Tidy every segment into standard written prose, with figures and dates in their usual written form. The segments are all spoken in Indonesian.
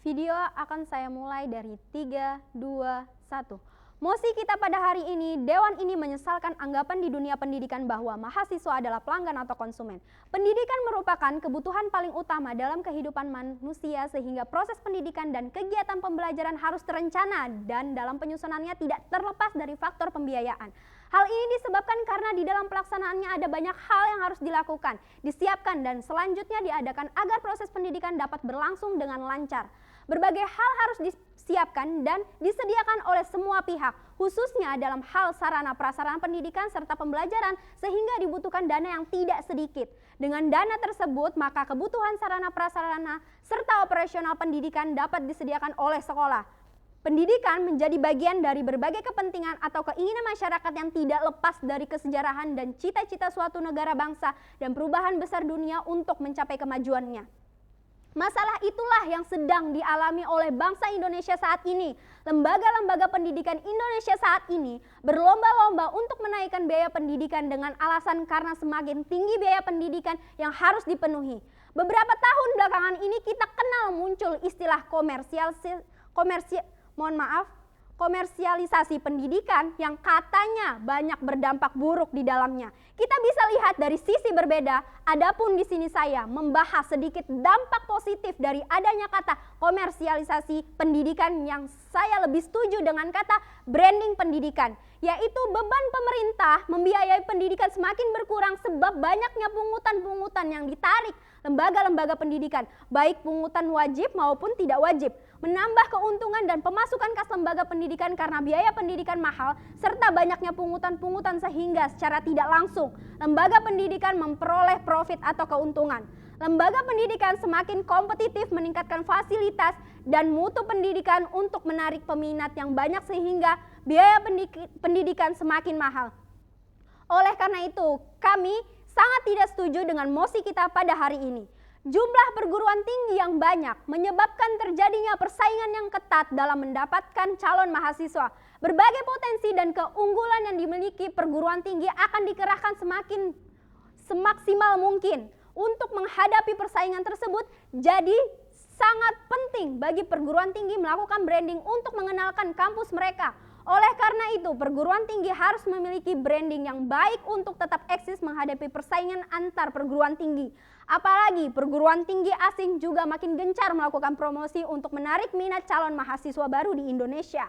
Video akan saya mulai dari 3, 2, 1. Mosi kita pada hari ini, Dewan ini menyesalkan anggapan di dunia pendidikan bahwa mahasiswa adalah pelanggan atau konsumen. Pendidikan merupakan kebutuhan paling utama dalam kehidupan manusia sehingga proses pendidikan dan kegiatan pembelajaran harus terencana dan dalam penyusunannya tidak terlepas dari faktor pembiayaan. Hal ini disebabkan karena di dalam pelaksanaannya ada banyak hal yang harus dilakukan, disiapkan dan selanjutnya diadakan agar proses pendidikan dapat berlangsung dengan lancar. Berbagai hal harus disiapkan dan disediakan oleh semua pihak, khususnya dalam hal sarana prasarana pendidikan serta pembelajaran sehingga dibutuhkan dana yang tidak sedikit. Dengan dana tersebut, maka kebutuhan sarana prasarana serta operasional pendidikan dapat disediakan oleh sekolah. Pendidikan menjadi bagian dari berbagai kepentingan atau keinginan masyarakat yang tidak lepas dari kesejarahan dan cita-cita suatu negara bangsa dan perubahan besar dunia untuk mencapai kemajuannya. Masalah itulah yang sedang dialami oleh bangsa Indonesia saat ini. Lembaga-lembaga pendidikan Indonesia saat ini berlomba-lomba untuk menaikkan biaya pendidikan dengan alasan karena semakin tinggi biaya pendidikan yang harus dipenuhi. Beberapa tahun belakangan ini kita kenal muncul istilah komersialisasi pendidikan yang katanya banyak berdampak buruk di dalamnya. Kita bisa lihat dari sisi berbeda, adapun di sini saya membahas sedikit dampak positif dari adanya kata komersialisasi pendidikan yang saya lebih setuju dengan kata branding pendidikan, yaitu beban pemerintah membiayai pendidikan semakin berkurang sebab banyaknya pungutan-pungutan yang ditarik lembaga-lembaga pendidikan, baik pungutan wajib maupun tidak wajib, menambah keuntungan dan pemasukan kas lembaga pendidikan karena biaya pendidikan mahal, serta banyaknya pungutan-pungutan sehingga secara tidak langsung lembaga pendidikan memperoleh profit atau keuntungan. Lembaga pendidikan semakin kompetitif meningkatkan fasilitas dan mutu pendidikan untuk menarik peminat yang banyak sehingga biaya pendidikan semakin mahal. Oleh karena itu, kami sangat tidak setuju dengan mosi kita pada hari ini. Jumlah perguruan tinggi yang banyak menyebabkan terjadinya persaingan yang ketat dalam mendapatkan calon mahasiswa. Berbagai potensi dan keunggulan yang dimiliki perguruan tinggi akan dikerahkan semaksimal mungkin untuk menghadapi persaingan tersebut. Jadi sangat penting bagi perguruan tinggi melakukan branding untuk mengenalkan kampus mereka. Oleh karena itu, perguruan tinggi harus memiliki branding yang baik untuk tetap eksis menghadapi persaingan antar perguruan tinggi. Apalagi perguruan tinggi asing juga makin gencar melakukan promosi untuk menarik minat calon mahasiswa baru di Indonesia.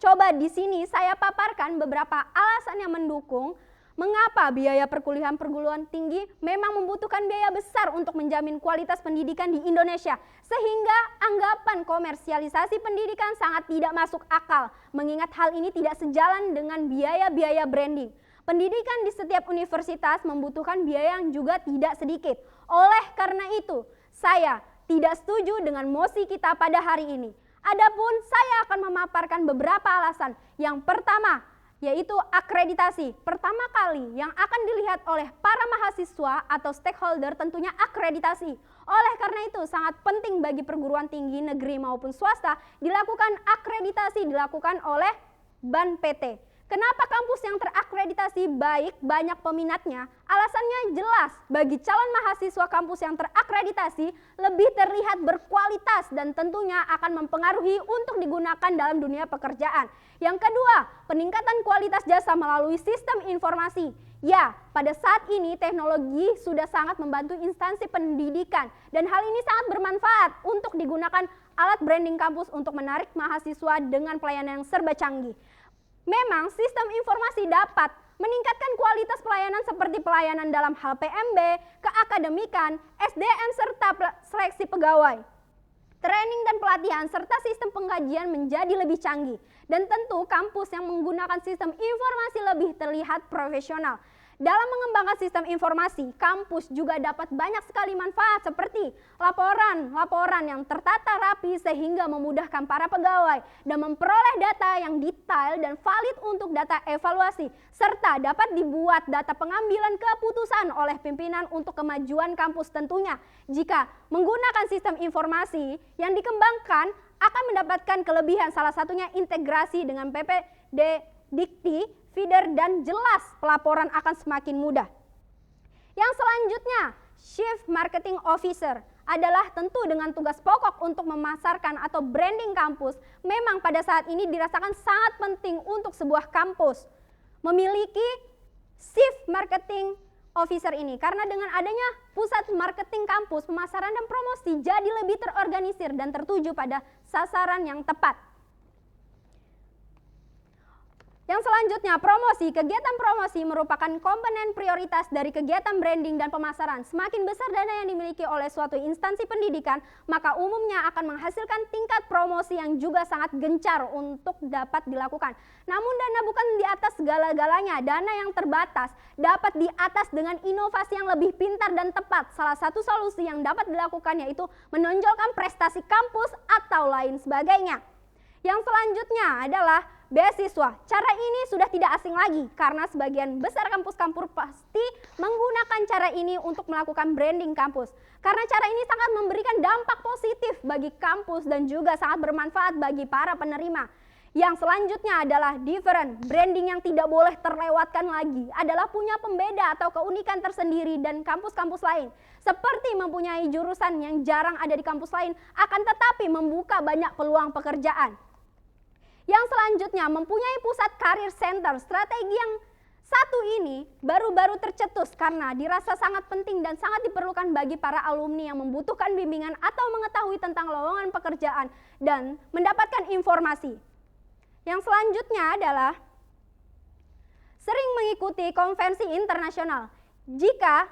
Coba di sini saya paparkan beberapa alasan yang mendukung mengapa biaya perkuliahan perguruan tinggi memang membutuhkan biaya besar untuk menjamin kualitas pendidikan di Indonesia, sehingga anggapan komersialisasi pendidikan sangat tidak masuk akal, mengingat hal ini tidak sejalan dengan biaya-biaya branding. Pendidikan di setiap universitas membutuhkan biaya yang juga tidak sedikit. Oleh karena itu, saya tidak setuju dengan mosi kita pada hari ini. Adapun saya akan memaparkan beberapa alasan. Yang pertama, yaitu akreditasi. Pertama kali yang akan dilihat oleh para mahasiswa atau stakeholder tentunya akreditasi. Oleh karena itu sangat penting bagi perguruan tinggi negeri maupun swasta dilakukan akreditasi dilakukan oleh BAN PT. Kenapa kampus yang terakreditasi baik banyak peminatnya? Alasannya jelas, bagi calon mahasiswa kampus yang terakreditasi lebih terlihat berkualitas dan tentunya akan mempengaruhi untuk digunakan dalam dunia pekerjaan. Yang kedua, peningkatan kualitas jasa melalui sistem informasi. Ya, pada saat ini teknologi sudah sangat membantu instansi pendidikan dan hal ini sangat bermanfaat untuk digunakan alat branding kampus untuk menarik mahasiswa dengan pelayanan yang serba canggih. Memang sistem informasi dapat meningkatkan kualitas pelayanan seperti pelayanan dalam hal PMB, keakademikan, SDM serta seleksi pegawai. Training dan pelatihan serta sistem pengkajian menjadi lebih canggih dan tentu kampus yang menggunakan sistem informasi lebih terlihat profesional. Dalam mengembangkan sistem informasi, kampus juga dapat banyak sekali manfaat seperti laporan yang tertata rapi sehingga memudahkan para pegawai dan memperoleh data yang detail dan valid untuk data evaluasi, serta dapat dibuat data pengambilan keputusan oleh pimpinan untuk kemajuan kampus tentunya. Jika menggunakan sistem informasi yang dikembangkan akan mendapatkan kelebihan, salah satunya integrasi dengan PPD Dikti, feeder dan jelas pelaporan akan semakin mudah. Yang selanjutnya, Chief Marketing Officer adalah tentu dengan tugas pokok untuk memasarkan atau branding kampus. Memang pada saat ini dirasakan sangat penting untuk sebuah kampus memiliki Chief Marketing Officer ini, karena dengan adanya pusat marketing kampus, pemasaran dan promosi jadi lebih terorganisir dan tertuju pada sasaran yang tepat. Yang selanjutnya, promosi. Kegiatan promosi merupakan komponen prioritas dari kegiatan branding dan pemasaran. Semakin besar dana yang dimiliki oleh suatu instansi pendidikan, maka umumnya akan menghasilkan tingkat promosi yang juga sangat gencar untuk dapat dilakukan. Namun dana bukan di atas segala-galanya. Dana yang terbatas dapat di atas dengan inovasi yang lebih pintar dan tepat. Salah satu solusi yang dapat dilakukan yaitu menonjolkan prestasi kampus atau lain sebagainya. Yang selanjutnya adalah beasiswa. Cara ini sudah tidak asing lagi karena sebagian besar kampus-kampus pasti menggunakan cara ini untuk melakukan branding kampus. Karena cara ini sangat memberikan dampak positif bagi kampus dan juga sangat bermanfaat bagi para penerima. Yang selanjutnya adalah different. Branding yang tidak boleh terlewatkan lagi adalah punya pembeda atau keunikan tersendiri dan kampus-kampus lain. Seperti mempunyai jurusan yang jarang ada di kampus lain, akan tetapi membuka banyak peluang pekerjaan. Yang selanjutnya, mempunyai pusat career center. Strategi yang satu ini baru-baru tercetus karena dirasa sangat penting dan sangat diperlukan bagi para alumni yang membutuhkan bimbingan atau mengetahui tentang lowongan pekerjaan dan mendapatkan informasi. Yang selanjutnya adalah sering mengikuti konvensi internasional. Jika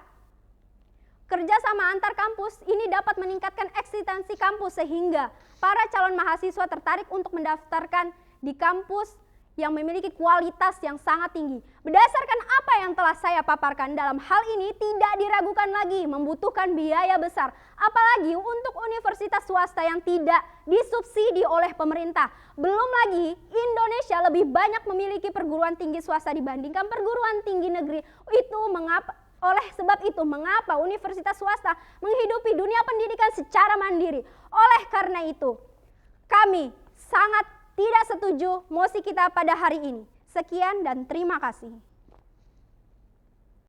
kerjasama antar kampus ini dapat meningkatkan eksistensi kampus sehingga para calon mahasiswa tertarik untuk mendaftarkan di kampus yang memiliki kualitas yang sangat tinggi. Berdasarkan apa yang telah saya paparkan dalam hal ini tidak diragukan lagi membutuhkan biaya besar. Apalagi untuk universitas swasta yang tidak disubsidi oleh pemerintah. Belum lagi Indonesia lebih banyak memiliki perguruan tinggi swasta dibandingkan perguruan tinggi negeri. Oleh sebab itu, mengapa universitas swasta menghidupi dunia pendidikan secara mandiri? Oleh karena itu, kami sangat tidak setuju mosi kita pada hari ini. Sekian dan terima kasih.